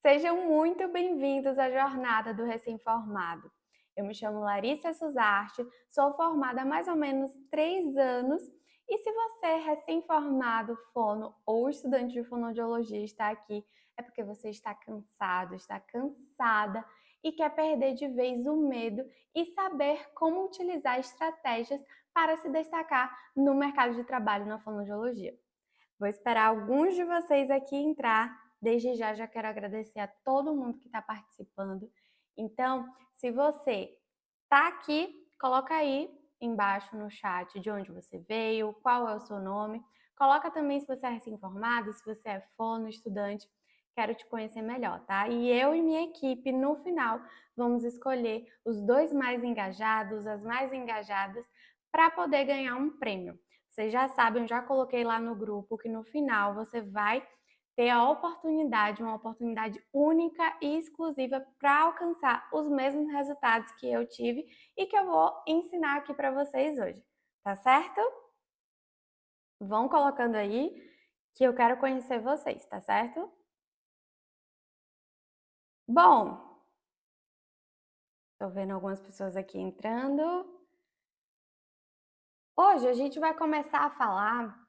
Sejam muito bem-vindos à jornada do recém-formado. Eu me chamo Larissa Suzarte, sou formada há mais ou menos 3 anos e se você é recém-formado fono ou estudante de fonoaudiologia está aqui, é porque você está cansado, está cansada e quer perder de vez o medo e saber como utilizar estratégias para se destacar no mercado de trabalho na fonoaudiologia. Vou esperar alguns de vocês aqui entrar. Desde já, já quero agradecer a todo mundo que está participando. Então, se você está aqui, coloca aí embaixo no chat de onde você veio, qual é o seu nome. Coloca também se você é recém-formado, se você é fono, estudante. Quero te conhecer melhor, tá? E eu e minha equipe, no final, vamos escolher os 2 mais engajados, as mais engajadas, para poder ganhar um prêmio. Vocês já sabem, eu já coloquei lá no grupo que no final você vai ter a oportunidade, uma oportunidade única e exclusiva para alcançar os mesmos resultados que eu tive e que eu vou ensinar aqui para vocês hoje, tá certo? Vão colocando aí que eu quero conhecer vocês, tá certo? Bom, tô vendo algumas pessoas aqui entrando. Hoje a gente vai começar a falar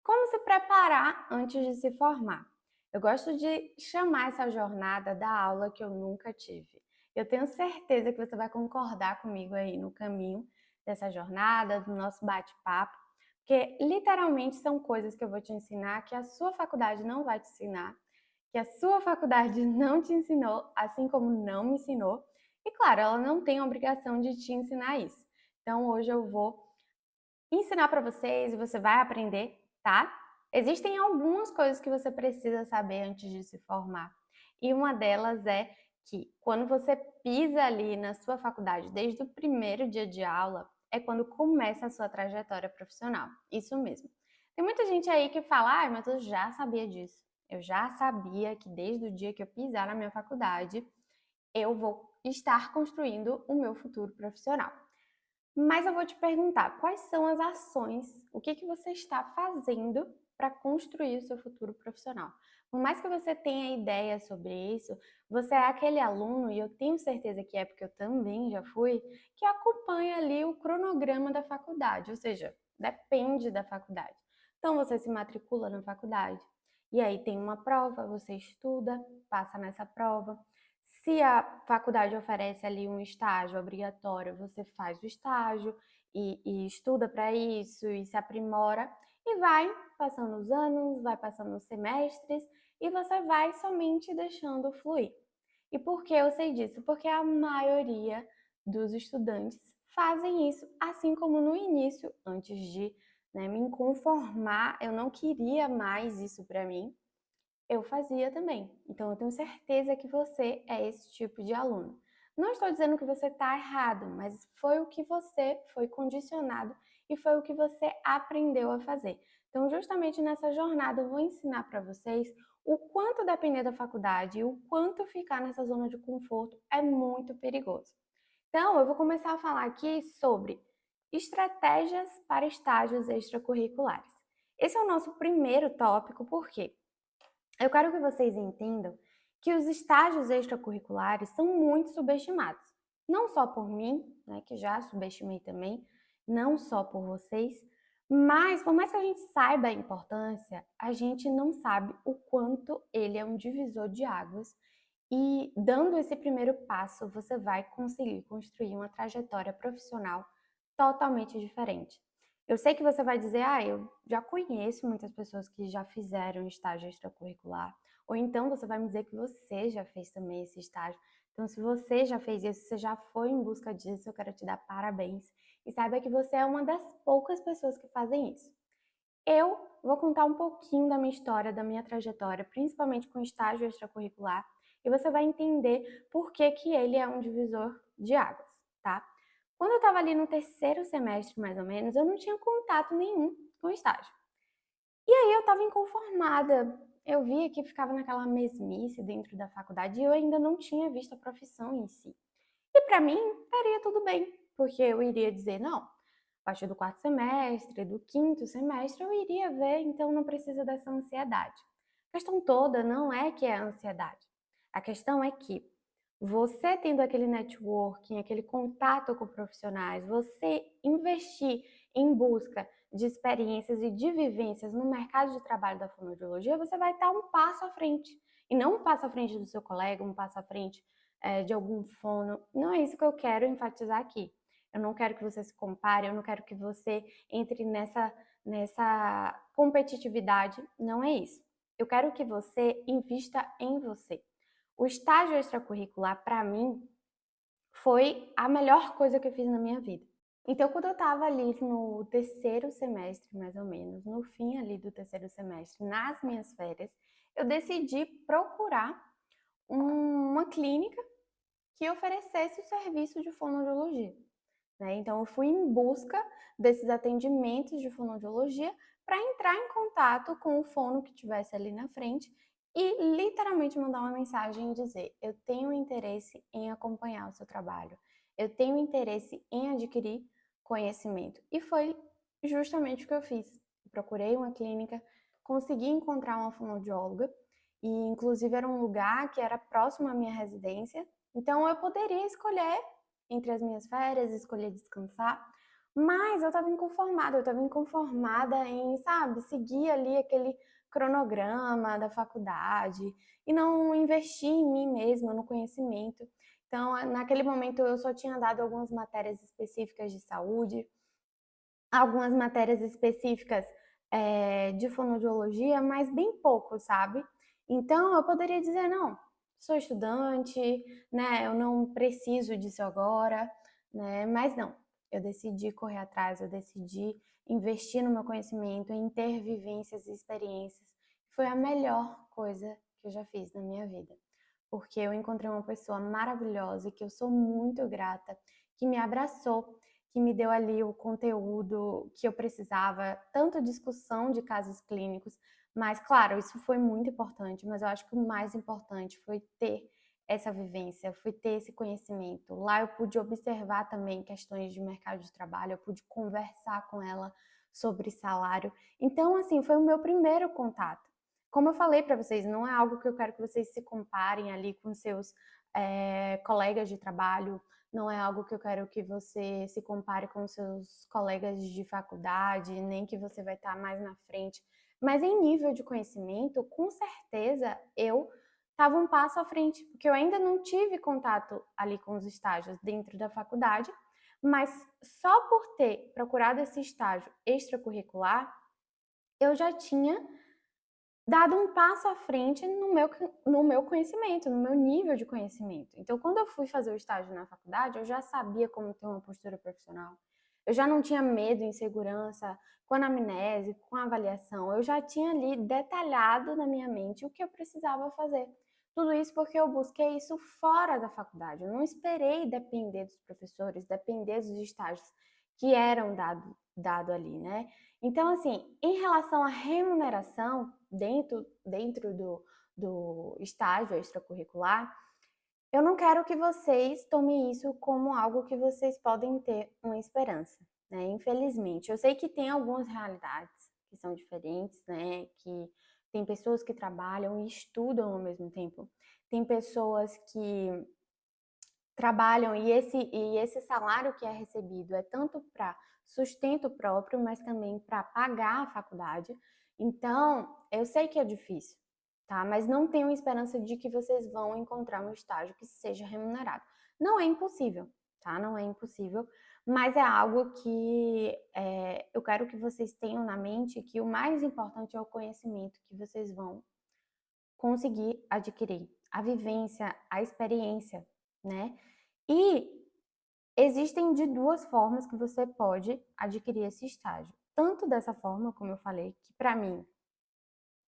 como se preparar antes de se formar? Eu gosto de chamar essa jornada da aula que eu nunca tive. Eu tenho certeza que você vai concordar comigo aí no caminho dessa jornada, do nosso bate-papo, porque literalmente são coisas que eu vou te ensinar que a sua faculdade não vai te ensinar, que a sua faculdade não te ensinou, assim como não me ensinou. E claro, ela não tem a obrigação de te ensinar isso. Então hoje eu vou ensinar para vocês e você vai aprender, tá? Existem algumas coisas que você precisa saber antes de se formar. E uma delas é que quando você pisa ali na sua faculdade, desde o primeiro dia de aula, é quando começa a sua trajetória profissional. Isso mesmo. Tem muita gente aí que fala, mas eu já sabia disso. Eu já sabia que desde o dia que eu pisar na minha faculdade, eu vou estar construindo o meu futuro profissional. Mas eu vou te perguntar, quais são as ações, o que que você está fazendo para construir o seu futuro profissional? Por mais que você tenha ideia sobre isso, você é aquele aluno, e eu tenho certeza que é porque eu também já fui, que acompanha ali o cronograma da faculdade, ou seja, depende da faculdade. Então você se matricula na faculdade, e aí tem uma prova, você estuda, passa nessa prova. Se a faculdade oferece ali um estágio obrigatório, você faz o estágio e estuda para isso e se aprimora e vai passando os anos, vai passando os semestres e você vai somente deixando fluir. E por que eu sei disso? Porque a maioria dos estudantes fazem isso, assim como no início, antes de me conformar, eu não queria mais isso para mim, eu fazia também. Então eu tenho certeza que você é esse tipo de aluno. Não estou dizendo que você está errado, mas foi o que você foi condicionado e foi o que você aprendeu a fazer. Então, justamente nessa jornada, eu vou ensinar para vocês o quanto depender da faculdade e o quanto ficar nessa zona de conforto é muito perigoso. Então, eu vou começar a falar aqui sobre estratégias para estágios extracurriculares. Esse é o nosso primeiro tópico, por quê? Eu quero que vocês entendam que os estágios extracurriculares são muito subestimados. Não só por mim, que já subestimei também, não só por vocês, mas por mais que a gente saiba a importância, a gente não sabe o quanto ele é um divisor de águas e dando esse primeiro passo, você vai conseguir construir uma trajetória profissional totalmente diferente. Eu sei que você vai dizer, eu já conheço muitas pessoas que já fizeram estágio extracurricular. Ou então você vai me dizer que você já fez também esse estágio. Então, se você já fez isso, você já foi em busca disso, eu quero te dar parabéns. E saiba que você é uma das poucas pessoas que fazem isso. Eu vou contar um pouquinho da minha história, da minha trajetória, principalmente com estágio extracurricular, e você vai entender por que que ele é um divisor de águas, tá? Quando eu estava ali no terceiro semestre, mais ou menos, eu não tinha contato nenhum com estágio. E aí eu estava inconformada. Eu via que ficava naquela mesmice dentro da faculdade e eu ainda não tinha visto a profissão em si. E para mim, estaria tudo bem, porque eu iria dizer, não, a partir do quarto semestre, do quinto semestre, eu iria ver, então não precisa dessa ansiedade. A questão toda não é que é a ansiedade. A questão é que você tendo aquele networking, aquele contato com profissionais, você investir em busca de experiências e de vivências no mercado de trabalho da fonoaudiologia, você vai estar um passo à frente. E não um passo à frente do seu colega, um passo à frente de algum fono. Não é isso que eu quero enfatizar aqui. Eu não quero que você se compare, eu não quero que você entre nessa competitividade. Não é isso. Eu quero que você invista em você. O estágio extracurricular, para mim, foi a melhor coisa que eu fiz na minha vida. Então, quando eu estava ali no terceiro semestre, mais ou menos, no fim ali do terceiro semestre, nas minhas férias, eu decidi procurar uma clínica que oferecesse o serviço de fonoaudiologia. Né? Então, eu fui em busca desses atendimentos de fonoaudiologia para entrar em contato com o fono que tivesse ali na frente e literalmente mandar uma mensagem e dizer: eu tenho interesse em acompanhar o seu trabalho, eu tenho interesse em adquirir conhecimento. E foi justamente o que eu fiz. Eu procurei uma clínica, consegui encontrar uma fonoaudióloga e, inclusive, era um lugar que era próximo à minha residência, então eu poderia escolher entre as minhas férias, escolher descansar, mas eu estava inconformada em, sabe, seguir ali aquele cronograma da faculdade e não investir em mim mesma, no conhecimento. Então, naquele momento eu só tinha dado algumas matérias específicas de saúde, algumas matérias específicas de fonoaudiologia, mas bem pouco, sabe? Então, eu poderia dizer, não, sou estudante, né? Eu não preciso disso agora, né? Mas não, eu decidi correr atrás, eu decidi investir no meu conhecimento, em ter vivências e experiências. Foi a melhor coisa que eu já fiz na minha vida, porque eu encontrei uma pessoa maravilhosa e que eu sou muito grata, que me abraçou, que me deu ali o conteúdo que eu precisava, tanto discussão de casos clínicos, mas claro, isso foi muito importante, mas eu acho que o mais importante foi ter essa vivência, foi ter esse conhecimento. Lá eu pude observar também questões de mercado de trabalho, eu pude conversar com ela sobre salário. Então, assim, foi o meu primeiro contato. Como eu falei para vocês, não é algo que eu quero que vocês se comparem ali com seus colegas de trabalho, não é algo que eu quero que você se compare com seus colegas de faculdade, nem que você vai estar mais na frente. Mas em nível de conhecimento, com certeza eu estava um passo à frente, porque eu ainda não tive contato ali com os estágios dentro da faculdade, mas só por ter procurado esse estágio extracurricular, eu já tinha dado um passo à frente no meu conhecimento, no meu nível de conhecimento. Então, quando eu fui fazer o estágio na faculdade, eu já sabia como ter uma postura profissional. Eu já não tinha medo, insegurança com a anamnese, com a avaliação. Eu já tinha ali detalhado na minha mente o que eu precisava fazer. Tudo isso porque eu busquei isso fora da faculdade. Eu não esperei depender dos professores, depender dos estágios que eram dado ali, né? Então, assim, em relação à remuneração dentro do estágio extracurricular, eu não quero que vocês tomem isso como algo que vocês podem ter uma esperança, né? Infelizmente, eu sei que tem algumas realidades que são diferentes, né? Que tem pessoas que trabalham e estudam ao mesmo tempo. Tem pessoas que trabalham e esse salário que é recebido é tanto para sustento próprio, mas também para pagar a faculdade. Então, eu sei que é difícil, tá? Mas não tenho esperança de que vocês vão encontrar um estágio que seja remunerado. Não é impossível, tá? Não é impossível, mas é algo que eu quero que vocês tenham na mente que o mais importante é o conhecimento que vocês vão conseguir adquirir, a vivência, a experiência, né? E existem de duas formas que você pode adquirir esse estágio. Tanto dessa forma, como eu falei, que para mim,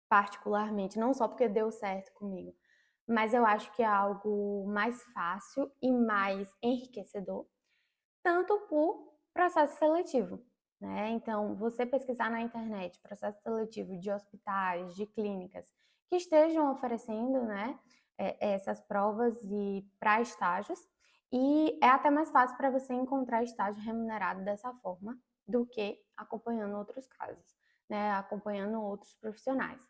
particularmente, não só porque deu certo comigo, mas eu acho que é algo mais fácil e mais enriquecedor, tanto por processo seletivo, né? Então, você pesquisar na internet processo seletivo de hospitais, de clínicas que estejam oferecendo, né, essas provas e para estágios, e é até mais fácil para você encontrar estágio remunerado dessa forma do que acompanhando outros casos, né, acompanhando outros profissionais.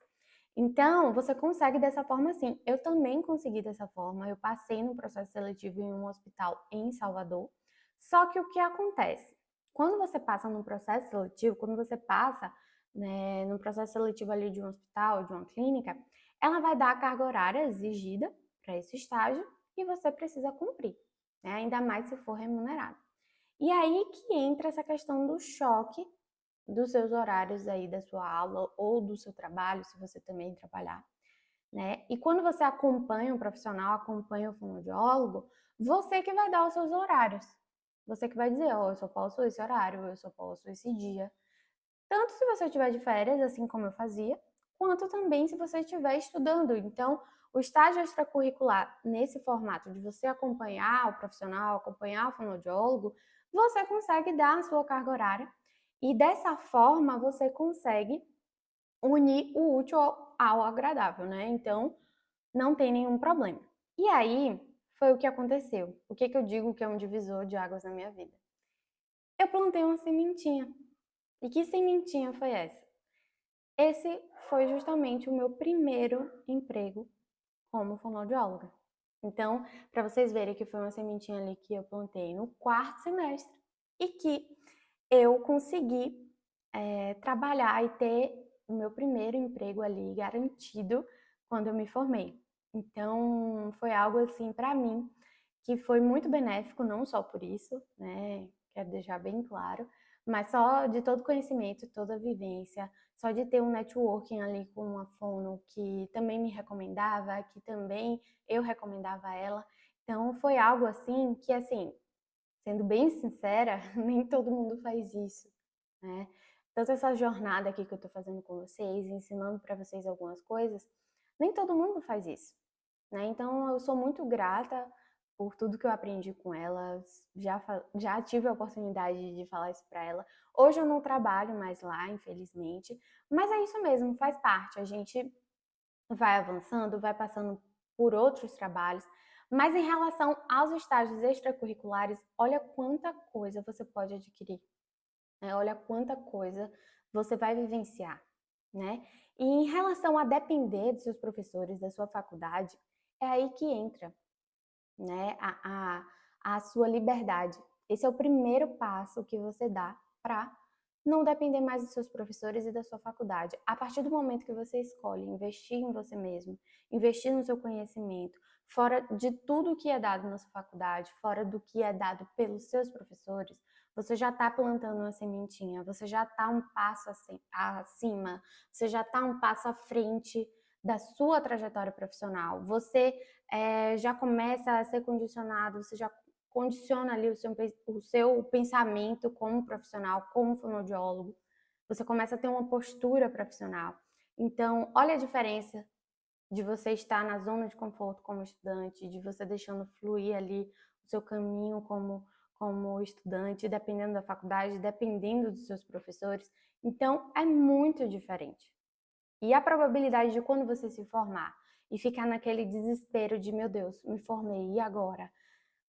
Então, você consegue dessa forma sim. Eu também consegui dessa forma. Eu passei no processo seletivo em um hospital em Salvador. Só que o que acontece? Quando você passa num processo seletivo, quando você passa, né, no processo seletivo ali de um hospital, de uma clínica, ela vai dar a carga horária exigida para esse estágio e você precisa cumprir, né? Ainda mais se for remunerado. E aí que entra essa questão do choque dos seus horários aí da sua aula ou do seu trabalho, se você também trabalhar, né? E quando você acompanha um profissional, acompanha o fonoaudiólogo, você que vai dar os seus horários. Você que vai dizer, ó, eu só posso esse horário, eu só posso esse dia. Tanto se você estiver de férias, assim como eu fazia, quanto também se você estiver estudando. Então, o estágio extracurricular, nesse formato de você acompanhar o profissional, acompanhar o fonoaudiólogo, você consegue dar a sua carga horária e dessa forma você consegue unir o útil ao agradável, né? Então, não tem nenhum problema. E aí, foi o que aconteceu. O que eu digo que é um divisor de águas na minha vida? Eu plantei uma sementinha. E que sementinha foi essa? Esse foi justamente o meu primeiro emprego como fonoaudióloga. Então, para vocês verem que foi uma sementinha ali que eu plantei no quarto semestre e que eu consegui trabalhar e ter o meu primeiro emprego ali garantido quando eu me formei. Então, foi algo assim para mim que foi muito benéfico, não só por isso, né? Quero deixar bem claro, mas só de todo conhecimento, toda vivência, só de ter um networking ali com uma fono que também me recomendava, que também eu recomendava a ela. Então, foi algo assim que, assim, sendo bem sincera, nem todo mundo faz isso, né? Tanto essa jornada aqui que eu tô fazendo com vocês, ensinando para vocês algumas coisas, nem todo mundo faz isso, né? Então eu sou muito grata por tudo que eu aprendi com ela, já tive a oportunidade de falar isso para ela. Hoje eu não trabalho mais lá, infelizmente, mas é isso mesmo, faz parte. A gente vai avançando, vai passando por outros trabalhos, mas em relação aos estágios extracurriculares, olha quanta coisa você pode adquirir, né? Olha quanta coisa você vai vivenciar, né? E em relação a depender dos seus professores, da sua faculdade, é aí que entra, né, a sua liberdade. Esse é o primeiro passo que você dá para não depender mais dos seus professores e da sua faculdade. A partir do momento que você escolhe investir em você mesmo, investir no seu conhecimento, fora de tudo que é dado na sua faculdade, fora do que é dado pelos seus professores, você já está plantando uma sementinha, você já está um passo acima, você já está um passo à frente da sua trajetória profissional. Você já começa a ser condicionado, você já condiciona ali o seu pensamento como profissional, como fonoaudiólogo. Você começa a ter uma postura profissional. Então, olha a diferença de você estar na zona de conforto como estudante, de você deixando fluir ali o seu caminho como estudante, dependendo da faculdade, dependendo dos seus professores. Então, é muito diferente. E a probabilidade de quando você se formar e ficar naquele desespero de, meu Deus, me formei, e agora?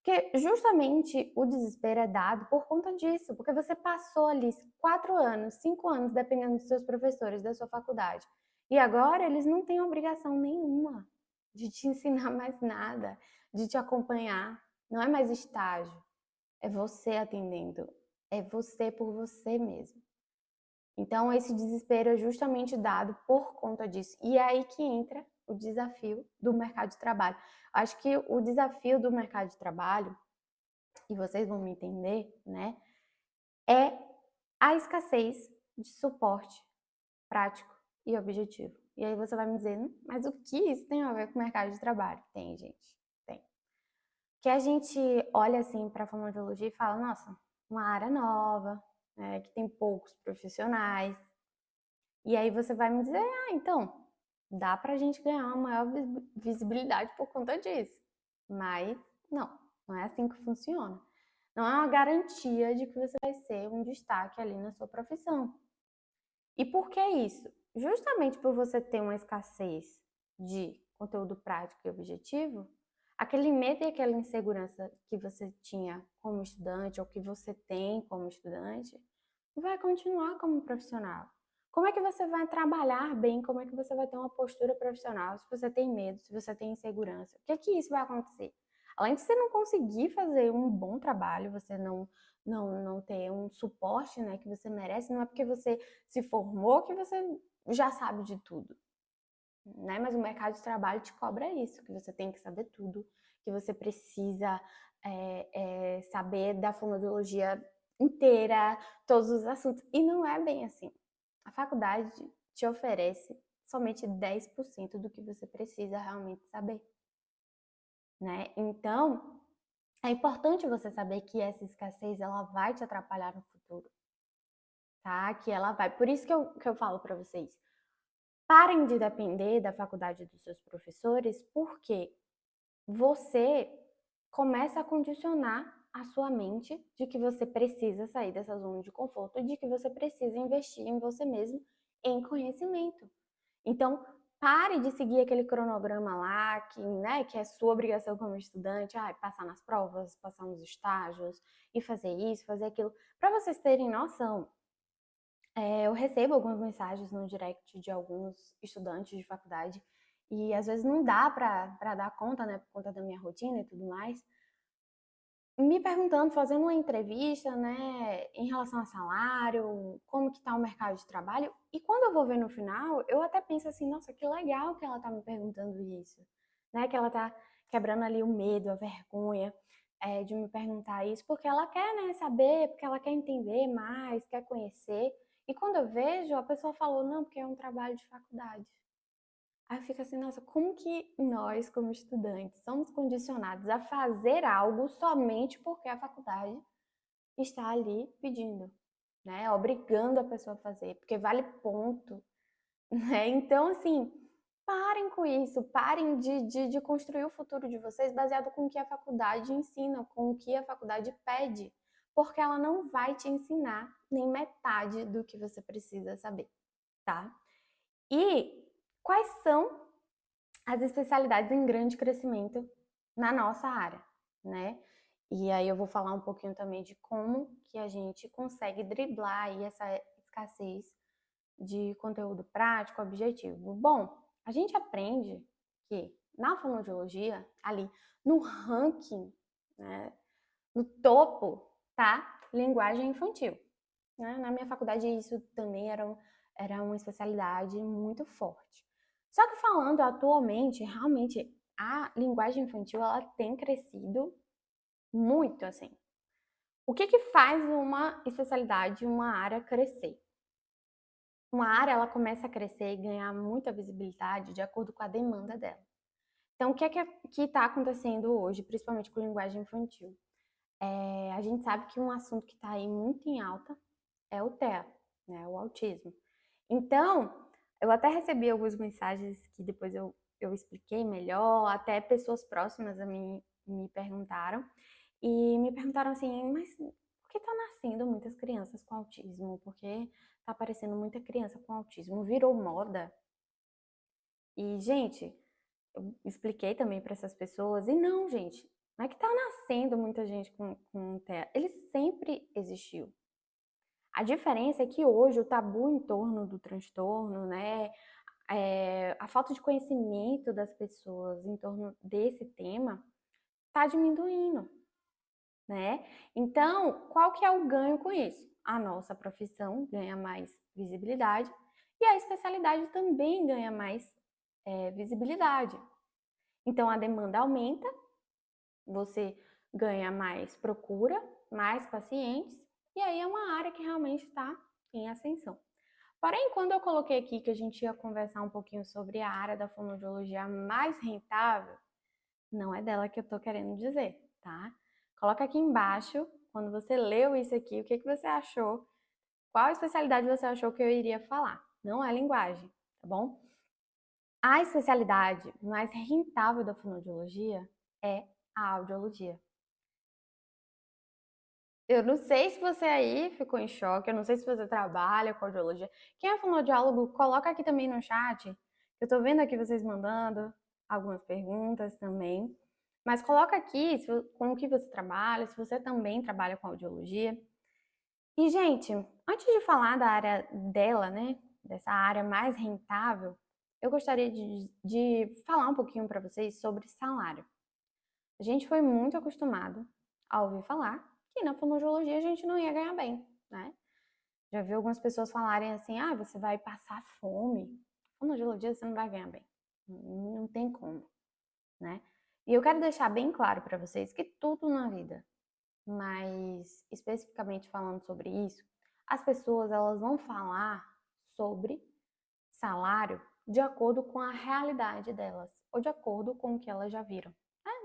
Porque justamente o desespero é dado por conta disso, porque você passou ali 4 anos, 5 anos, dependendo dos seus professores, da sua faculdade. E agora eles não têm obrigação nenhuma de te ensinar mais nada, de te acompanhar. Não é mais estágio, é você atendendo, é você por você mesmo. Então, esse desespero é justamente dado por conta disso. E é aí que entra o desafio do mercado de trabalho. Acho que o desafio do mercado de trabalho, e vocês vão me entender, né, é a escassez de suporte prático e objetivo. E aí você vai me dizer, mas o que isso tem a ver com o mercado de trabalho? Tem, gente, tem. Que a gente olha assim para a fonoaudiologia e fala, nossa, uma área nova, né, que tem poucos profissionais. E aí você vai me dizer, então, dá pra gente ganhar uma maior visibilidade por conta disso. Mas não é assim que funciona. Não é uma garantia de que você vai ser um destaque ali na sua profissão. E por que isso? Justamente por você ter uma escassez de conteúdo prático e objetivo, aquele medo e aquela insegurança que você tinha como estudante ou que você tem como estudante, vai continuar como profissional. Como é que você vai trabalhar bem? Como é que você vai ter uma postura profissional se você tem medo, se você tem insegurança? O que é que isso vai acontecer? Além de você não conseguir fazer um bom trabalho, você não ter um suporte, né, que você merece, não é porque você se formou que você já sabe de tudo, né? Mas o mercado de trabalho te cobra isso, que você tem que saber tudo, que você precisa saber da fonoaudiologia inteira, todos os assuntos. E não é bem assim. A faculdade te oferece somente 10% do que você precisa realmente saber, né? Então, é importante você saber que essa escassez ela vai te atrapalhar no futuro, tá? Que ela vai. Por isso que eu falo para vocês, parem de depender da faculdade dos seus professores, porque você começa a condicionar a sua mente de que você precisa sair dessa zona de conforto e de que você precisa investir em você mesmo em conhecimento. Então, pare de seguir aquele cronograma lá que, né, que é sua obrigação como estudante, passar nas provas, passar nos estágios e fazer isso, fazer aquilo. Para vocês terem noção, eu recebo algumas mensagens no direct de alguns estudantes de faculdade e às vezes não dá para dar conta, né, por conta da minha rotina e tudo mais, me perguntando, fazendo uma entrevista, né, em relação a salário, como que tá o mercado de trabalho. E quando eu vou ver no final, eu até penso assim, nossa, que legal que ela tá me perguntando isso, né, que ela tá quebrando ali o medo, a vergonha, de me perguntar isso, porque ela quer, né, saber, porque ela quer entender mais, quer conhecer. E quando eu vejo, a pessoa falou, não, porque é um trabalho de faculdade. Aí eu fico assim, nossa, como que nós, como estudantes, somos condicionados a fazer algo somente porque a faculdade está ali pedindo, né? Obrigando a pessoa a fazer, porque vale ponto, né? Então, assim, parem com isso, parem de construir o futuro de vocês baseado com o que a faculdade ensina, com o que a faculdade pede, porque ela não vai te ensinar nem metade do que você precisa saber, tá? E quais são as especialidades em grande crescimento na nossa área, né? E aí eu vou falar um pouquinho também de como que a gente consegue driblar aí essa escassez de conteúdo prático, objetivo. Bom, a gente aprende que na fonoaudiologia, ali no ranking, né, no topo, tá linguagem infantil, né? Na minha faculdade isso também era uma especialidade muito forte. Só que falando atualmente, realmente a linguagem infantil ela tem crescido muito assim. O que que faz uma especialidade, uma área crescer? Uma área ela começa a crescer e ganhar muita visibilidade de acordo com a demanda dela. Então, o que é que está acontecendo hoje, principalmente com linguagem infantil? A gente sabe que um assunto que está aí muito em alta é o TEA, né, o autismo. Então, eu até recebi algumas mensagens que depois eu expliquei melhor, até pessoas próximas a mim me perguntaram, e me perguntaram assim, mas por que tá nascendo muitas crianças com autismo? Por que tá aparecendo muita criança com autismo? Virou moda? E, gente, eu expliquei também para essas pessoas, e não, gente, não é que tá nascendo muita gente com TEA, ele sempre existiu. A diferença é que hoje o tabu em torno do transtorno, né, a falta de conhecimento das pessoas em torno desse tema está diminuindo, né? Então, qual que é o ganho com isso? A nossa profissão ganha mais visibilidade e a especialidade também ganha mais visibilidade. Então, a demanda aumenta, você ganha mais procura, mais pacientes, e aí é uma área que realmente está em ascensão. Porém, quando eu coloquei aqui que a gente ia conversar um pouquinho sobre a área da fonoaudiologia mais rentável, não é dela que eu tô querendo dizer, tá? Coloca aqui embaixo, quando você leu isso aqui, o que que você achou? Qual especialidade você achou que eu iria falar? Não é linguagem, tá bom? A especialidade mais rentável da fonoaudiologia é a audiologia. Eu não sei se você aí ficou em choque, eu não sei se você trabalha com audiologia. Quem é fonoaudiólogo, coloca aqui também no chat. Eu tô vendo aqui vocês mandando algumas perguntas também. Mas coloca aqui com o que você trabalha, se você também trabalha com audiologia. E, gente, antes de falar da área dela, né, dessa área mais rentável, eu gostaria de falar um pouquinho para vocês sobre salário. A gente foi muito acostumado a ouvir falar que na fonoaudiologia a gente não ia ganhar bem, né? Já vi algumas pessoas falarem assim, ah, você vai passar fome. Fonoaudiologia você não vai ganhar bem. Não tem como, né? E eu quero deixar bem claro para vocês que tudo na vida, mas especificamente falando sobre isso, as pessoas elas vão falar sobre salário de acordo com a realidade delas, ou de acordo com o que elas já viram.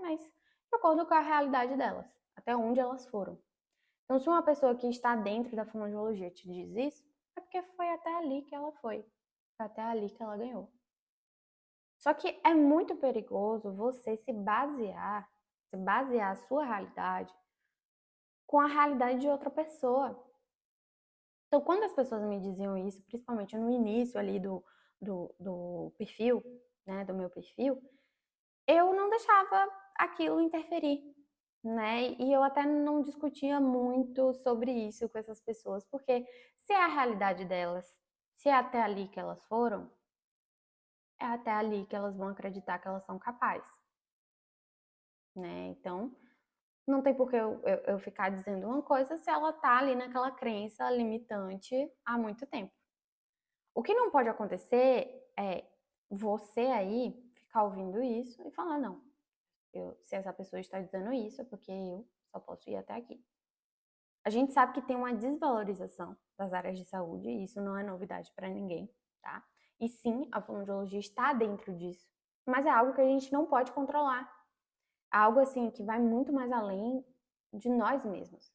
Mas de acordo com a realidade delas, até onde elas foram. Então, se uma pessoa que está dentro da fonoaudiologia te diz isso, é porque foi até ali que ela foi, foi até ali que ela ganhou. Só que é muito perigoso você se basear a sua realidade com a realidade de outra pessoa. Então, quando as pessoas me diziam isso, principalmente no início ali do perfil, né, do meu perfil, eu não deixava aquilo interferir, né? E eu até não discutia muito sobre isso com essas pessoas, porque se é a realidade delas, se é até ali que elas foram, é até ali que elas vão acreditar que elas são capazes, né? Então, não tem por que eu ficar dizendo uma coisa se ela tá ali naquela crença limitante há muito tempo. O que não pode acontecer é você aí ficar ouvindo isso e falar, não, se essa pessoa está dizendo isso é porque eu só posso ir até aqui. A gente sabe que tem uma desvalorização das áreas de saúde, e isso não é novidade para ninguém, tá? E sim, a fonoaudiologia está dentro disso, mas é algo que a gente não pode controlar. Algo assim que vai muito mais além de nós mesmos.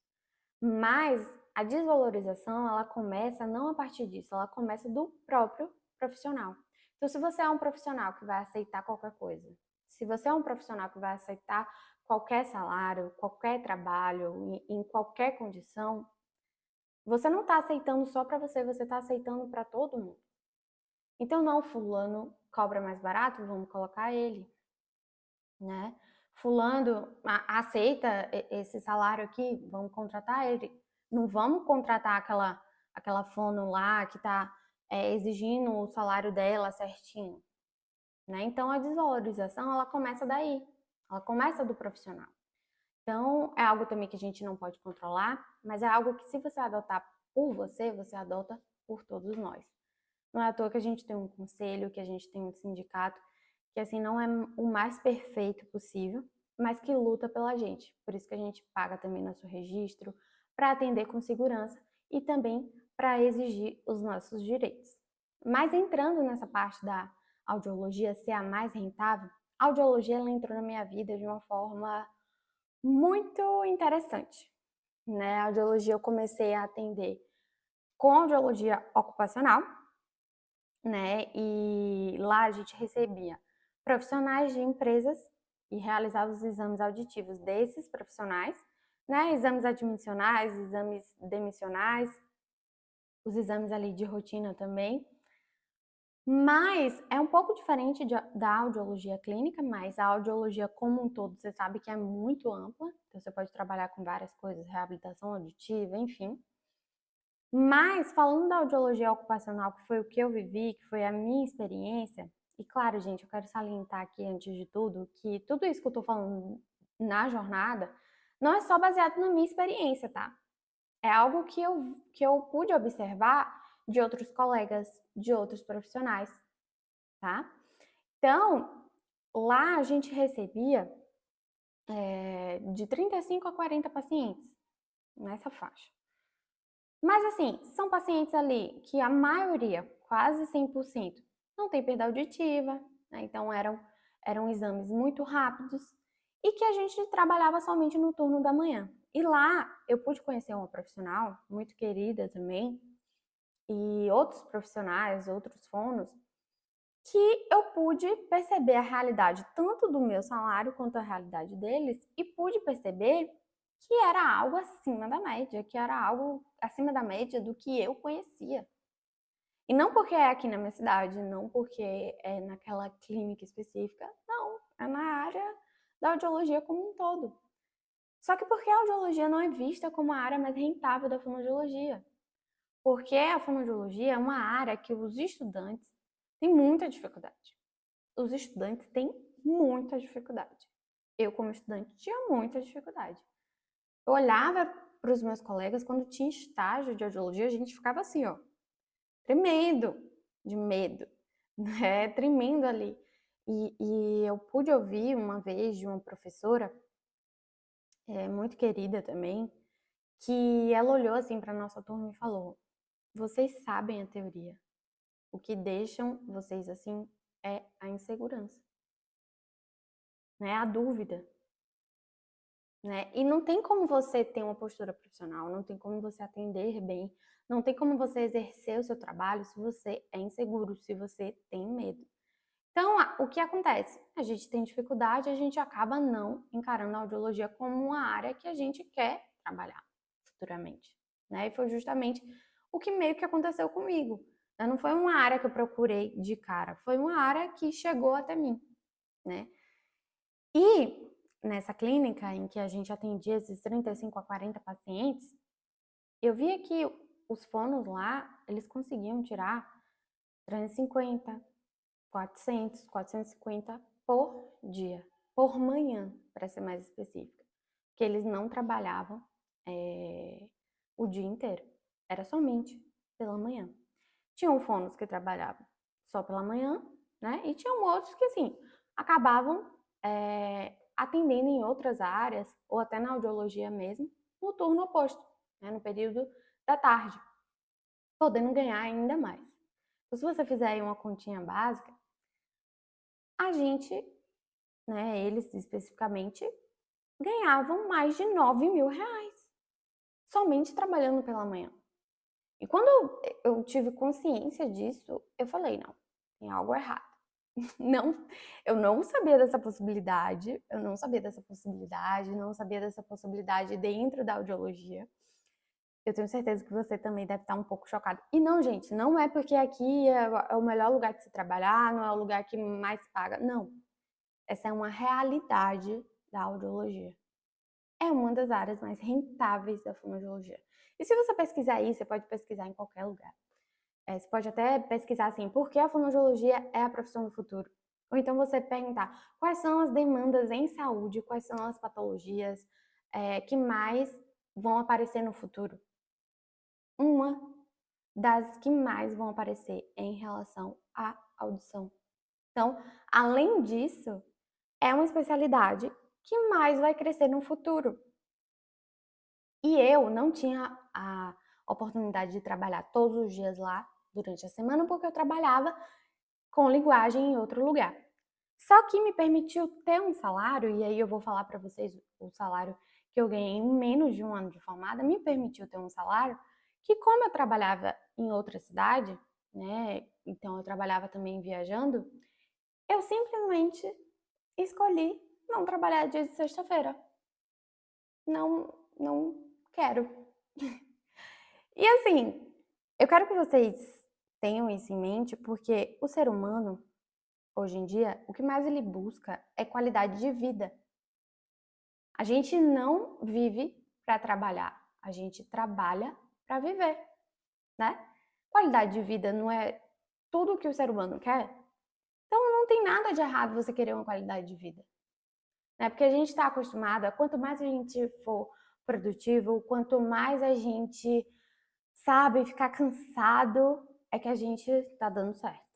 Mas a desvalorização, ela começa não a partir disso, ela começa do próprio profissional. Então, se você é um profissional que vai aceitar qualquer coisa, se você é um profissional que vai aceitar qualquer salário, qualquer trabalho, em qualquer condição, você não está aceitando só para você, você está aceitando para todo mundo. Então, não, fulano cobra mais barato, vamos colocar ele, né? Fulano aceita esse salário aqui, vamos contratar ele. Não vamos contratar aquela fono lá que está exigindo o salário dela certinho, né? Então a desvalorização ela começa daí, ela começa do profissional. Então é algo também que a gente não pode controlar, mas é algo que se você adotar por você, você adota por todos nós. Não é à toa que a gente tem um conselho, que a gente tem um sindicato, que assim não é o mais perfeito possível, mas que luta pela gente. Por isso que a gente paga também nosso registro para atender com segurança e também para exigir os nossos direitos. Mas entrando nessa parte da audiologia ser a mais rentável, a audiologia ela entrou na minha vida de uma forma muito interessante, né? A audiologia eu comecei a atender com audiologia ocupacional, né? E lá a gente recebia profissionais de empresas e realizava os exames auditivos desses profissionais, né? Exames admissionais, exames demissionais, os exames ali de rotina também. Mas é um pouco diferente da audiologia clínica, mas a audiologia como um todo, você sabe que é muito ampla, então você pode trabalhar com várias coisas, reabilitação auditiva, enfim. Mas, falando da audiologia ocupacional, que foi o que eu vivi, que foi a minha experiência, e claro, gente, eu quero salientar aqui, antes de tudo, que tudo isso que eu tô falando na jornada não é só baseado na minha experiência, tá? É algo que eu pude observar de outros colegas, de outros profissionais, tá? Então, lá a gente recebia de 35 a 40 pacientes, nessa faixa. Mas assim, são pacientes ali que a maioria, quase 100%, não tem perda auditiva, né? Então eram exames muito rápidos e que a gente trabalhava somente no turno da manhã. E lá eu pude conhecer uma profissional muito querida também e outros profissionais, outros fonos, que eu pude perceber a realidade tanto do meu salário quanto a realidade deles e pude perceber que era algo acima da média, que era algo acima da média do que eu conhecia. E não porque é aqui na minha cidade, não porque é naquela clínica específica, não, é na área da audiologia como um todo. Só que porque a audiologia não é vista como a área mais rentável da fonoaudiologia. Porque a fonoaudiologia é uma área que os estudantes têm muita dificuldade. Os estudantes têm muita dificuldade. Eu, como estudante, tinha muita dificuldade. Eu olhava para os meus colegas, quando tinha estágio de audiologia, a gente ficava assim, ó, tremendo de medo, né? Tremendo ali. E eu pude ouvir uma vez de uma professora, muito querida também, que ela olhou assim para nossa turma e falou: vocês sabem a teoria. O que deixam vocês assim é a insegurança, né? A dúvida, né? E não tem como você ter uma postura profissional, não tem como você atender bem, não tem como você exercer o seu trabalho se você é inseguro, se você tem medo. Então, o que acontece? A gente tem dificuldade, a gente acaba não encarando a audiologia como uma área que a gente quer trabalhar futuramente, né? E foi justamente o que meio que aconteceu comigo. Não foi uma área que eu procurei de cara, foi uma área que chegou até mim, né? E nessa clínica em que a gente atendia esses 35 a 40 pacientes, eu via que os fonos lá, eles conseguiam tirar 350, 400, 450 por dia, por manhã, para ser mais específica. Porque eles não trabalhavam o dia inteiro, era somente pela manhã. Tinham fonos que trabalhavam só pela manhã, né? E tinham outros que, assim, acabavam atendendo em outras áreas, ou até na audiologia mesmo, no turno oposto, né? No período da tarde, podendo ganhar ainda mais. Então, se você fizer aí uma continha básica, a gente, né, eles especificamente, ganhavam mais de 9.000 reais, somente trabalhando pela manhã. E quando eu tive consciência disso, eu falei, não, tem algo errado. Não, eu não sabia dessa possibilidade, não sabia dessa possibilidade dentro da audiologia. Eu tenho certeza que você também deve estar um pouco chocado. E não, gente, não é porque aqui é o melhor lugar de se trabalhar, não é o lugar que mais paga. Não. Essa é uma realidade da audiologia. É uma das áreas mais rentáveis da fonoaudiologia. E se você pesquisar aí, você pode pesquisar em qualquer lugar. Você pode até pesquisar assim, por que a fonoaudiologia é a profissão do futuro? Ou então você perguntar quais são as demandas em saúde, quais são as patologias que mais vão aparecer no futuro. Uma das que mais vão aparecer é em relação à audição. Então, além disso, é uma especialidade que mais vai crescer no futuro. E eu não tinha a oportunidade de trabalhar todos os dias lá durante a semana, porque eu trabalhava com linguagem em outro lugar. Só que me permitiu ter um salário, e aí eu vou falar para vocês o salário que eu ganhei em menos de um ano de formada, me permitiu ter um salário que, como eu trabalhava em outra cidade, né, então eu trabalhava também viajando, eu simplesmente escolhi não trabalhar dia de sexta-feira. Não quero. E assim, eu quero que vocês tenham isso em mente, porque o ser humano, hoje em dia, o que mais ele busca é qualidade de vida. A gente não vive para trabalhar, a gente trabalha para viver, né? Qualidade de vida não é tudo o que o ser humano quer? Então não tem nada de errado você querer uma qualidade de vida, né? Porque a gente está acostumada, quanto mais a gente for produtivo, quanto mais a gente sabe ficar cansado, é que a gente está dando certo.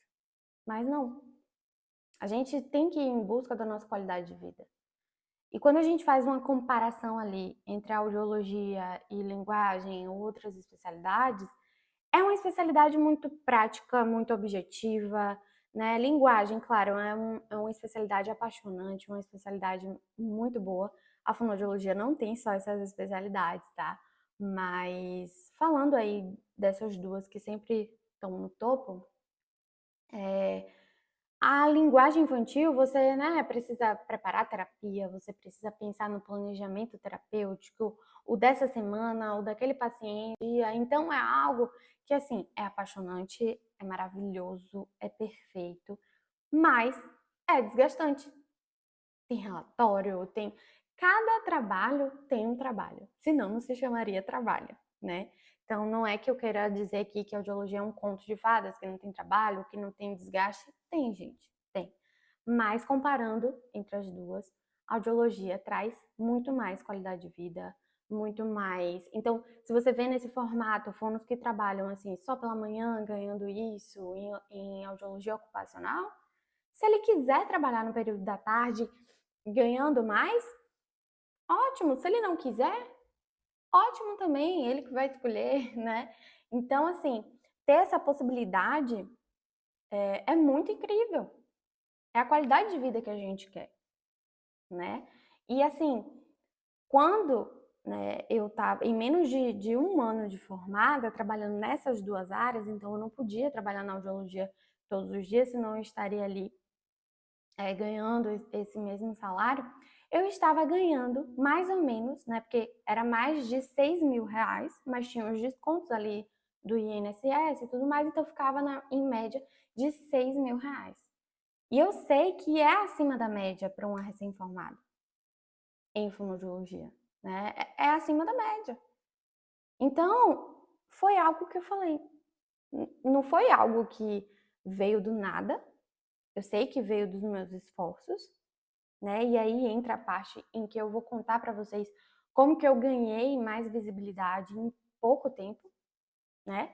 Mas não. A gente tem que ir em busca da nossa qualidade de vida. E quando a gente faz uma comparação ali entre a audiologia e linguagem ou outras especialidades, é uma especialidade muito prática, muito objetiva, né? Linguagem, claro, é uma especialidade apaixonante, uma especialidade muito boa. A fonoaudiologia não tem só essas especialidades, tá? Mas falando aí dessas duas que sempre estão no topo, a linguagem infantil, você, né, precisa preparar a terapia, você precisa pensar no planejamento terapêutico, o dessa semana, o daquele paciente. Então é algo que, assim, é apaixonante, é maravilhoso, é perfeito, mas é desgastante. Tem relatório, tem. Cada trabalho tem um trabalho, senão não se chamaria trabalho, né? Então, não é que eu queira dizer aqui que a audiologia é um conto de fadas, que não tem trabalho, que não tem desgaste. Tem, gente, tem. Mas comparando entre as duas, a audiologia traz muito mais qualidade de vida, muito mais. Então, se você vê nesse formato fonos que trabalham assim só pela manhã, ganhando isso em audiologia ocupacional, se ele quiser trabalhar no período da tarde, ganhando mais, ótimo. Se ele não quiser, ótimo também, ele que vai escolher, né? Então, assim, ter essa possibilidade é muito incrível. É a qualidade de vida que a gente quer, né? E assim, quando eu estava em menos de um ano de formada, trabalhando nessas duas áreas, então eu não podia trabalhar na audiologia todos os dias, senão eu estaria ali ganhando esse mesmo salário. Eu estava ganhando mais ou menos, né? Porque era mais de 6 mil reais, mas tinha os descontos ali do INSS e tudo mais, então ficava em média de 6 mil reais. E eu sei que é acima da média para uma recém-formada em fonoaudiologia, né? É acima da média. Então, foi algo que eu falei. Não foi algo que veio do nada. Eu sei que veio dos meus esforços, né? E aí entra a parte em que eu vou contar para vocês como que eu ganhei mais visibilidade em pouco tempo, né?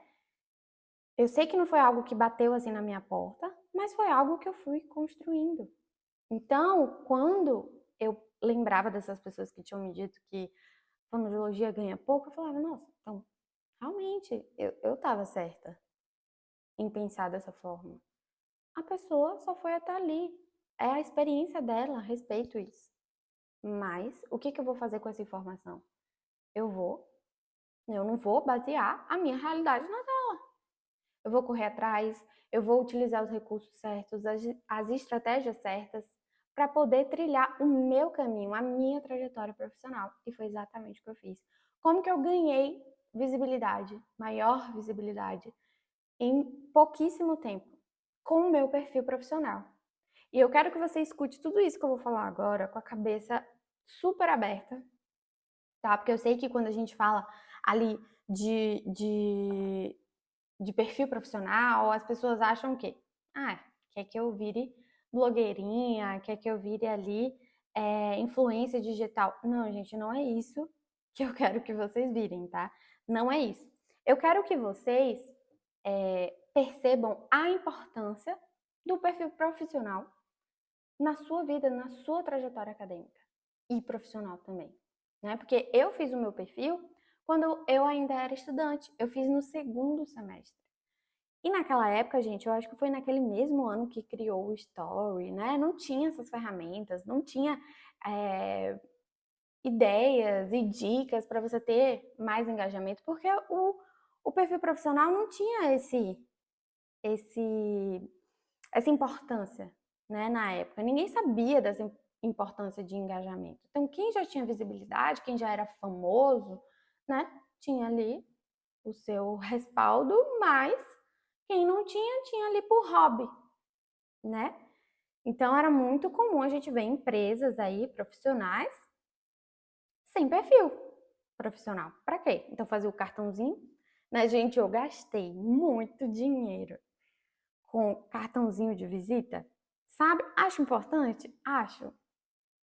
Eu sei que não foi algo que bateu assim na minha porta, mas foi algo que eu fui construindo. Então, quando eu lembrava dessas pessoas que tinham me dito que fonoaudiologia ganha pouco, eu falava, nossa, então, realmente, eu estava certa em pensar dessa forma. A pessoa só foi até ali. É a experiência dela, respeito isso. Mas, o que eu vou fazer com essa informação? Eu não vou basear a minha realidade na dela. Eu vou correr atrás, eu vou utilizar os recursos certos, as estratégias certas para poder trilhar o meu caminho, a minha trajetória profissional. E foi exatamente o que eu fiz. Como que eu ganhei visibilidade, maior visibilidade, em pouquíssimo tempo, com o meu perfil profissional. E eu quero que você escute tudo isso que eu vou falar agora com a cabeça super aberta, tá? Porque eu sei que quando a gente fala ali de perfil profissional, as pessoas acham que, quer que eu vire blogueirinha, quer que eu vire ali influência digital. Não, gente, não é isso que eu quero que vocês virem, tá? Não é isso. Eu quero que vocês percebam a importância do perfil profissional na sua vida, na sua trajetória acadêmica e profissional também, né? Porque eu fiz o meu perfil quando eu ainda era estudante, eu fiz no segundo semestre. E naquela época, gente, eu acho que foi naquele mesmo ano que criou o Story, né? Não tinha essas ferramentas, não tinha ideias e dicas para você ter mais engajamento, porque o perfil profissional não tinha essa importância, né, na época. Ninguém sabia dessa importância de engajamento. Então, quem já tinha visibilidade, quem já era famoso, né, tinha ali o seu respaldo, mas quem não tinha, tinha ali por hobby, né? Então, era muito comum a gente ver empresas aí, profissionais, sem perfil profissional. Para quê? Então, fazer o cartãozinho, né, gente? Eu gastei muito dinheiro com cartãozinho de visita, sabe? Acho importante? Acho.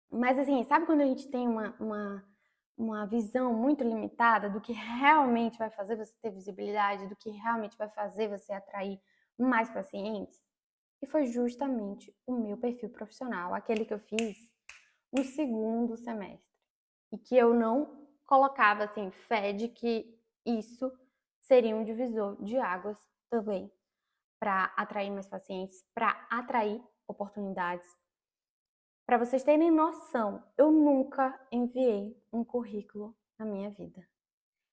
Mas assim, sabe quando a gente tem uma visão muito limitada do que realmente vai fazer você ter visibilidade, do que realmente vai fazer você atrair mais pacientes? E foi justamente o meu perfil profissional, aquele que eu fiz no segundo semestre. E que eu não colocava assim fé de que isso seria um divisor de águas também para atrair mais pacientes, para atrair oportunidades. Para vocês terem noção, eu nunca enviei um currículo na minha vida.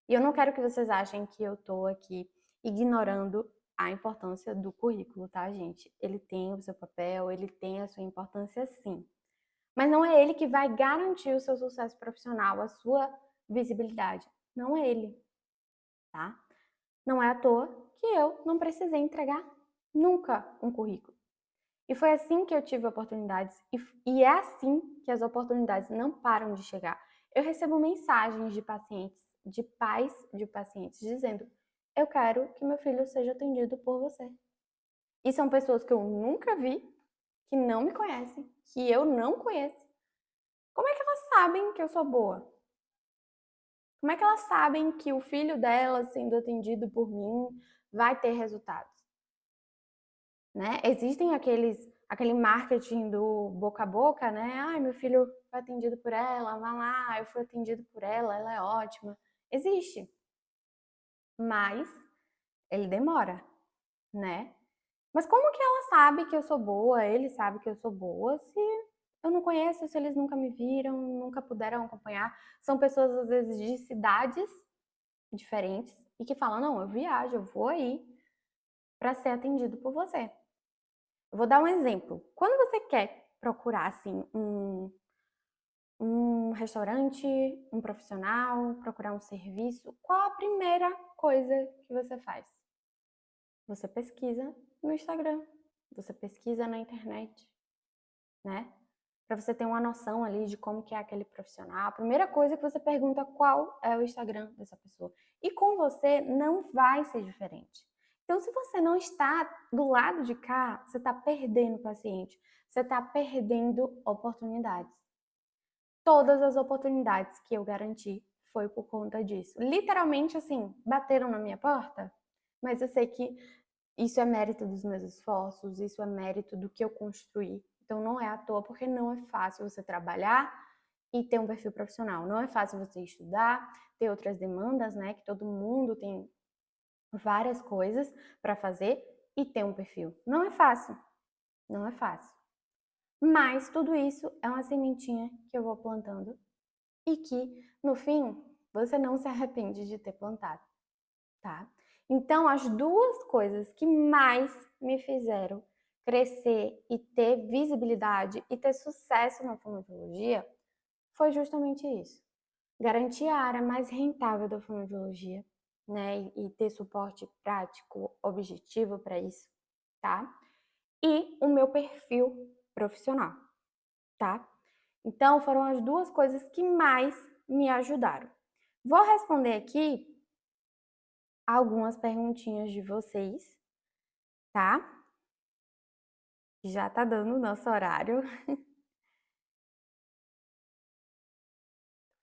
E eu não quero que vocês achem que eu estou aqui ignorando a importância do currículo, tá, gente? Ele tem o seu papel, ele tem a sua importância, sim. Mas não é ele que vai garantir o seu sucesso profissional, a sua visibilidade. Não é ele, tá? Não é à toa que eu não precisei entregar nunca um currículo. E foi assim que eu tive oportunidades, e é assim que as oportunidades não param de chegar. Eu recebo mensagens de pacientes de pais de pacientes dizendo: eu quero que meu filho seja atendido por você. E são pessoas que eu nunca vi, que não me conhecem, que eu não conheço. Como é que elas sabem que eu sou boa? Como é que elas sabem que o filho delas, sendo atendido por mim, vai ter resultados? Né? Existem aquele marketing do boca a boca, né? Ai, meu filho foi atendido por ela, vai lá, eu fui atendido por ela é ótima. Existe, mas ele demora, né? Mas como que ela sabe que eu sou boa, ele sabe que eu sou boa, se eu não conheço, se eles nunca me viram, nunca puderam acompanhar? São pessoas, às vezes, de cidades diferentes e que falam: não, eu viajo, eu vou aí para ser atendido por você. Eu vou dar um exemplo. Quando você quer procurar, assim, um restaurante, um profissional, procurar um serviço, qual a primeira coisa que você faz? Você pesquisa no Instagram, você pesquisa na internet, né? Para você ter uma noção ali de como que é aquele profissional. A primeira coisa que você pergunta qual é o Instagram dessa pessoa. E com você não vai ser diferente. Então, se você não está do lado de cá, você está perdendo paciente, você está perdendo oportunidades. Todas as oportunidades que eu garanti foi por conta disso. Literalmente, assim, bateram na minha porta, mas eu sei que isso é mérito dos meus esforços, isso é mérito do que eu construí. Então não é à toa, porque não é fácil você trabalhar e ter um perfil profissional. Não é fácil você estudar, ter outras demandas, né? Que todo mundo tem várias coisas para fazer e ter um perfil. Não é fácil, não é fácil. Mas tudo isso é uma sementinha que eu vou plantando e que, no fim, você não se arrepende de ter plantado, tá? Então, as duas coisas que mais me fizeram crescer e ter visibilidade e ter sucesso na fonoaudiologia foi justamente isso. Garantir a área mais rentável da fonoaudiologia, né? E ter suporte prático, objetivo para isso, tá? E o meu perfil profissional, tá? Então, foram as duas coisas que mais me ajudaram. Vou responder aqui algumas perguntinhas de vocês, tá? Já tá dando o nosso horário.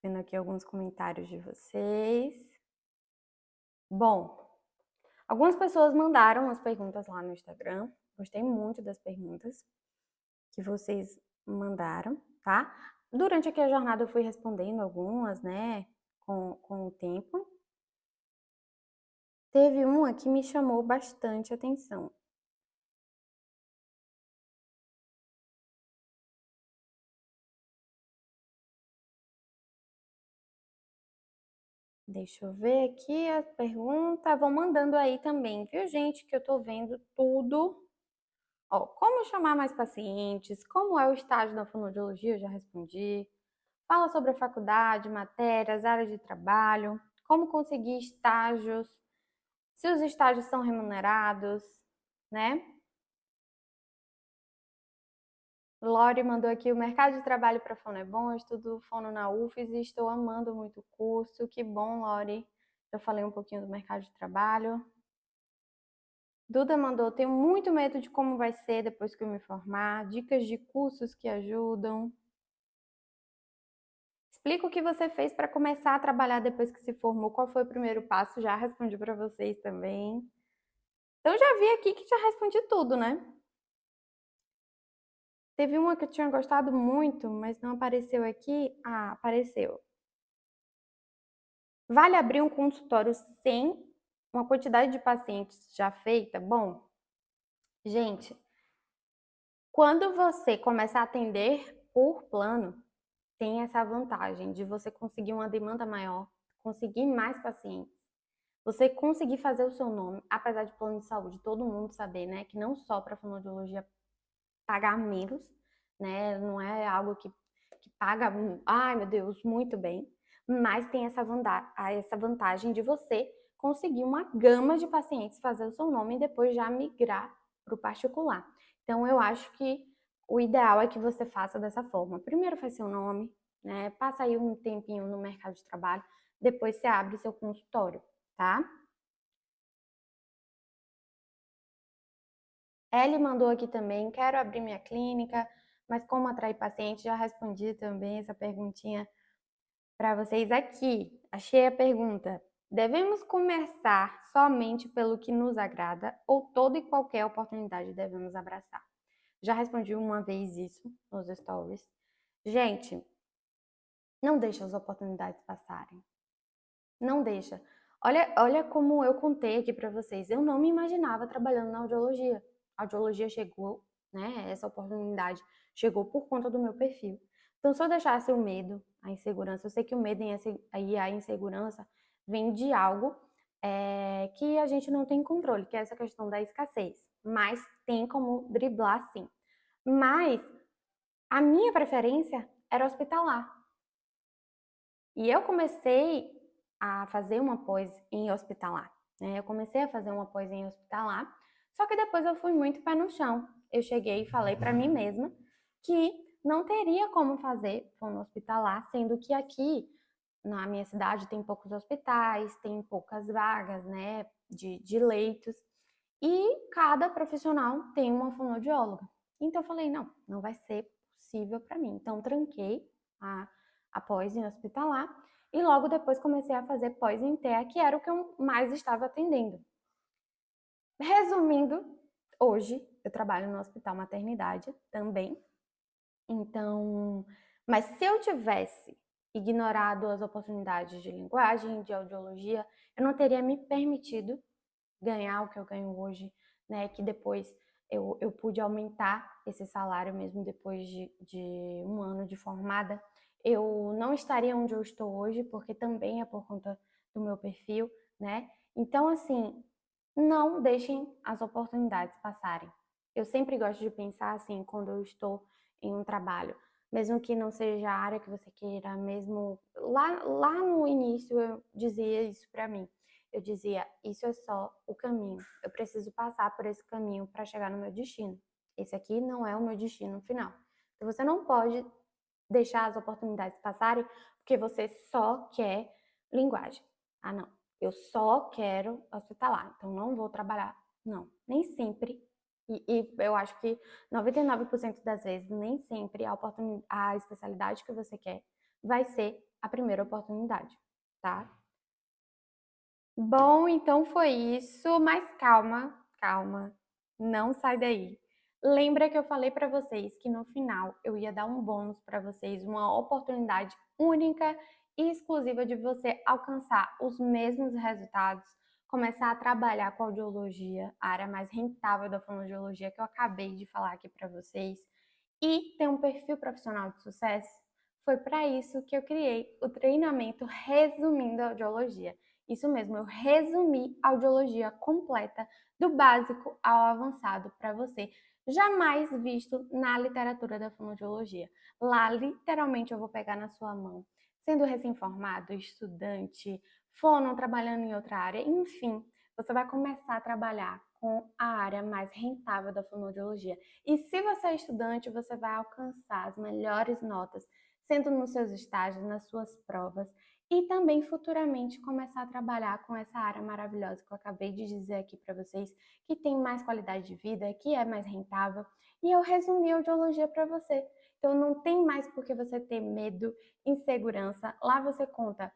Vendo aqui alguns comentários de vocês. Bom, algumas pessoas mandaram as perguntas lá no Instagram. Gostei muito das perguntas que vocês mandaram, tá? Durante aqui a jornada eu fui respondendo algumas, né? Com o tempo. Teve uma que me chamou bastante atenção. Deixa eu ver aqui a pergunta. Vão mandando aí também, viu, gente? Que eu tô vendo tudo. Ó, como chamar mais pacientes? Como é o estágio da fonoaudiologia? Eu já respondi. Fala sobre a faculdade, matérias, área de trabalho. Como conseguir estágios? Se os estágios são remunerados, né? Lori mandou aqui: o mercado de trabalho para fono é bom. Eu estudo fono na UFES e estou amando muito o curso. Que bom, Lori. Já falei um pouquinho do mercado de trabalho. Duda mandou: tenho muito medo de como vai ser depois que eu me formar. Dicas de cursos que ajudam. Explica o que você fez para começar a trabalhar depois que se formou. Qual foi o primeiro passo? Já respondi para vocês também. Então já vi aqui que já respondi tudo, né? Teve uma que eu tinha gostado muito, mas não apareceu aqui. Ah, apareceu. Vale abrir um consultório sem uma quantidade de pacientes já feita? Bom, gente, quando você começa a atender por plano, tem essa vantagem de você conseguir uma demanda maior, conseguir mais pacientes, você conseguir fazer o seu nome, apesar de plano de saúde, todo mundo saber, né, que não só para fonoaudiologia pagar menos, né, não é algo que paga, ai meu Deus, muito bem, mas tem essa vantagem de você conseguir uma gama de pacientes, fazer o seu nome e depois já migrar para o particular. Então eu acho que o ideal é que você faça dessa forma. Primeiro faz seu nome, né? Passa aí um tempinho no mercado de trabalho, depois você abre seu consultório, tá? Ellie mandou aqui também, quero abrir minha clínica, mas como atrair paciente? Já respondi também essa perguntinha para vocês aqui. Achei a pergunta. Devemos começar somente pelo que nos agrada ou toda e qualquer oportunidade devemos abraçar? Já respondi uma vez isso nos stories. Gente, não deixa as oportunidades passarem. Não deixa. Olha como eu contei aqui para vocês. Eu não me imaginava trabalhando na audiologia. A audiologia chegou, né? Essa oportunidade chegou por conta do meu perfil. Então, se eu deixasse o medo, a insegurança, eu sei que o medo e a insegurança vem de algo que a gente não tem controle, que é essa questão da escassez. Mas tem como driblar, sim. Mas a minha preferência era hospitalar. E eu comecei a fazer uma pós em hospitalar, né? Eu comecei a fazer uma pós em hospitalar, só que depois eu fui muito pé no chão. Eu cheguei e falei para mim mesma que não teria como fazer fono hospitalar, sendo que aqui na minha cidade tem poucos hospitais, tem poucas vagas, né, de leitos, e cada profissional tem uma fonoaudióloga. Então eu falei, não vai ser possível para mim. Então tranquei a pós em hospitalar e logo depois comecei a fazer pós em TEA, que era o que eu mais estava atendendo. Resumindo, hoje eu trabalho no hospital maternidade também. Então, mas se eu tivesse ignorado as oportunidades de linguagem, de audiologia, eu não teria me permitido ganhar o que eu ganho hoje, né? Que depois eu pude aumentar esse salário mesmo depois de um ano de formada. Eu não estaria onde eu estou hoje, porque também é por conta do meu perfil, né? Então, assim, não deixem as oportunidades passarem. Eu sempre gosto de pensar assim, quando eu estou em um trabalho, mesmo que não seja a área que você queira, mesmo lá no início eu dizia isso para mim. Eu dizia, isso é só o caminho. Eu preciso passar por esse caminho para chegar no meu destino. Esse aqui não é o meu destino final. Então você não pode deixar as oportunidades passarem porque você só quer linguagem. Ah, não. Eu só quero hospitalar, então não vou trabalhar. Não, nem sempre. E eu acho que 99% das vezes, nem sempre a especialidade que você quer vai ser a primeira oportunidade, tá? Bom, então foi isso, mas calma, calma, não sai daí. Lembra que eu falei para vocês que no final eu ia dar um bônus para vocês, uma oportunidade única e exclusiva de você alcançar os mesmos resultados, começar a trabalhar com audiologia, a área mais rentável da fonoaudiologia que eu acabei de falar aqui para vocês, e ter um perfil profissional de sucesso? Foi para isso que eu criei o treinamento Resumindo a Audiologia. Isso mesmo, eu resumi a audiologia completa, do básico ao avançado, para você, jamais visto na literatura da fonoaudiologia. Lá, literalmente, eu vou pegar na sua mão, sendo recém-formado, estudante, fono, trabalhando em outra área, enfim, você vai começar a trabalhar com a área mais rentável da fonoaudiologia. E se você é estudante, você vai alcançar as melhores notas, sendo nos seus estágios, nas suas provas, e também futuramente começar a trabalhar com essa área maravilhosa que eu acabei de dizer aqui para vocês, que tem mais qualidade de vida, que é mais rentável, e eu resumi a audiologia para você. Então não tem mais por que você ter medo, insegurança. Lá você conta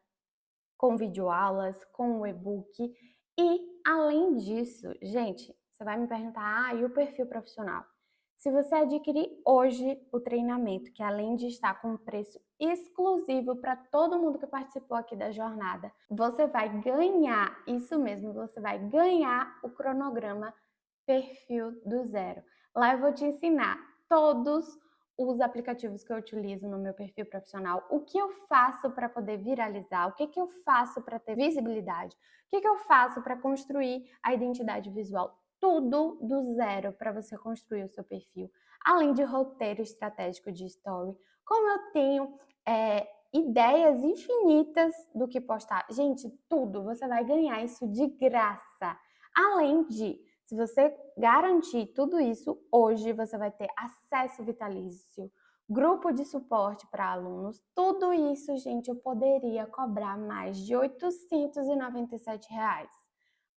com videoaulas, com o e-book e, além disso, gente, você vai me perguntar, e o perfil profissional? Se você adquirir hoje o treinamento, que além de estar com um preço exclusivo para todo mundo que participou aqui da jornada, você vai ganhar, isso mesmo, você vai ganhar o cronograma Perfil do Zero. Lá eu vou te ensinar todos os aplicativos que eu utilizo no meu perfil profissional, o que eu faço para poder viralizar, o que eu faço para ter visibilidade, o que eu faço para construir a identidade visual, tudo do zero para você construir o seu perfil, além de roteiro estratégico de story, como eu tenho ideias infinitas do que postar. Gente, tudo, você vai ganhar isso de graça. Além de, se você garantir tudo isso, hoje você vai ter acesso vitalício, grupo de suporte para alunos, tudo isso, gente, eu poderia cobrar mais de R$ 897.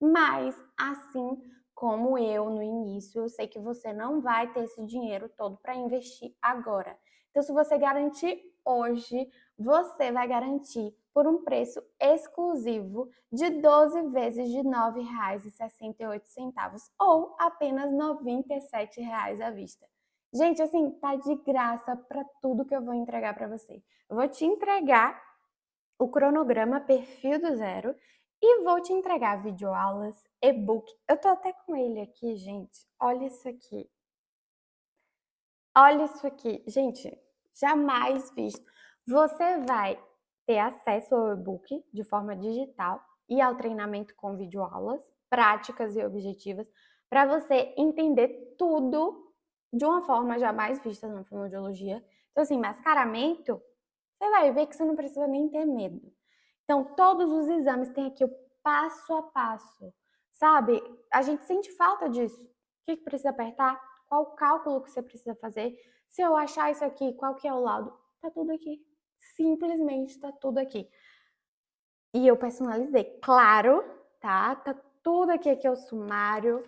Mas, assim como eu no início, eu sei que você não vai ter esse dinheiro todo para investir agora. Então, se você garantir hoje, você vai garantir por um preço exclusivo de 12 vezes de R$ 9,68 ou apenas R$ 97 à vista. Gente, assim, tá de graça para tudo que eu vou entregar para você. Eu vou te entregar o cronograma Perfil do Zero e vou te entregar videoaulas, e-book. Eu tô até com ele aqui, gente. Olha isso aqui. Olha isso aqui. Gente, jamais visto. Você vai ter acesso ao e-book de forma digital e ao treinamento com videoaulas, práticas e objetivas, para você entender tudo de uma forma jamais vista na fonoaudiologia. Então, assim, mascaramento, você vai ver que você não precisa nem ter medo. Então, todos os exames têm aqui o passo a passo, sabe? A gente sente falta disso. O que precisa apertar? Qual o cálculo que você precisa fazer? Se eu achar isso aqui, qual que é o laudo? Tá tudo aqui. Simplesmente tá tudo aqui. E eu personalizei, claro, tá? Tá tudo aqui, aqui é o sumário.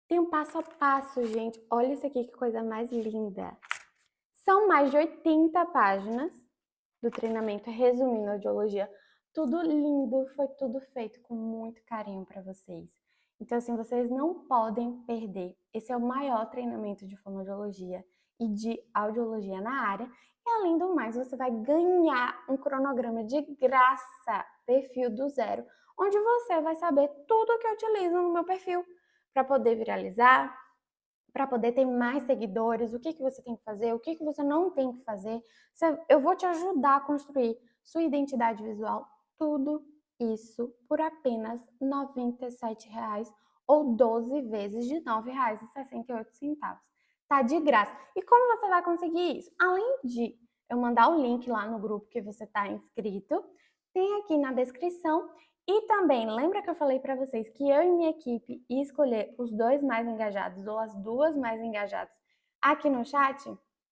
Tem um passo a passo, gente. Olha isso aqui, que coisa mais linda. São mais de 80 páginas do treinamento resumindo a audiologia. Tudo lindo, foi tudo feito com muito carinho para vocês. Então, assim, vocês não podem perder. Esse é o maior treinamento de fonoaudiologia e de audiologia na área. E, além do mais, você vai ganhar um cronograma de graça, perfil do zero, onde você vai saber tudo que eu utilizo no meu perfil para poder viralizar, para poder ter mais seguidores, o que você tem que fazer, o que você não tem que fazer. Eu vou te ajudar a construir sua identidade visual, tudo isso por apenas R$ 97 ou 12 vezes de R$ 9,68. Tá de graça. E como você vai conseguir isso? Além de eu mandar o link lá no grupo que você está inscrito, tem aqui na descrição. E também, lembra que eu falei para vocês que eu e minha equipe ia escolher os 2 mais engajados ou as 2 mais engajadas aqui no chat?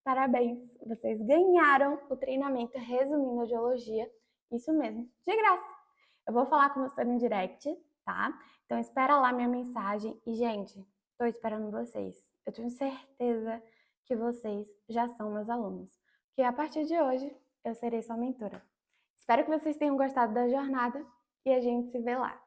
Parabéns, vocês ganharam o treinamento Resumindo Audiologia, isso mesmo, de graça. Eu vou falar com você no direct, tá? Então espera lá minha mensagem e, gente, tô esperando vocês. Eu tenho certeza que vocês já são meus alunos, porque a partir de hoje eu serei sua mentora. Espero que vocês tenham gostado da jornada e a gente se vê lá.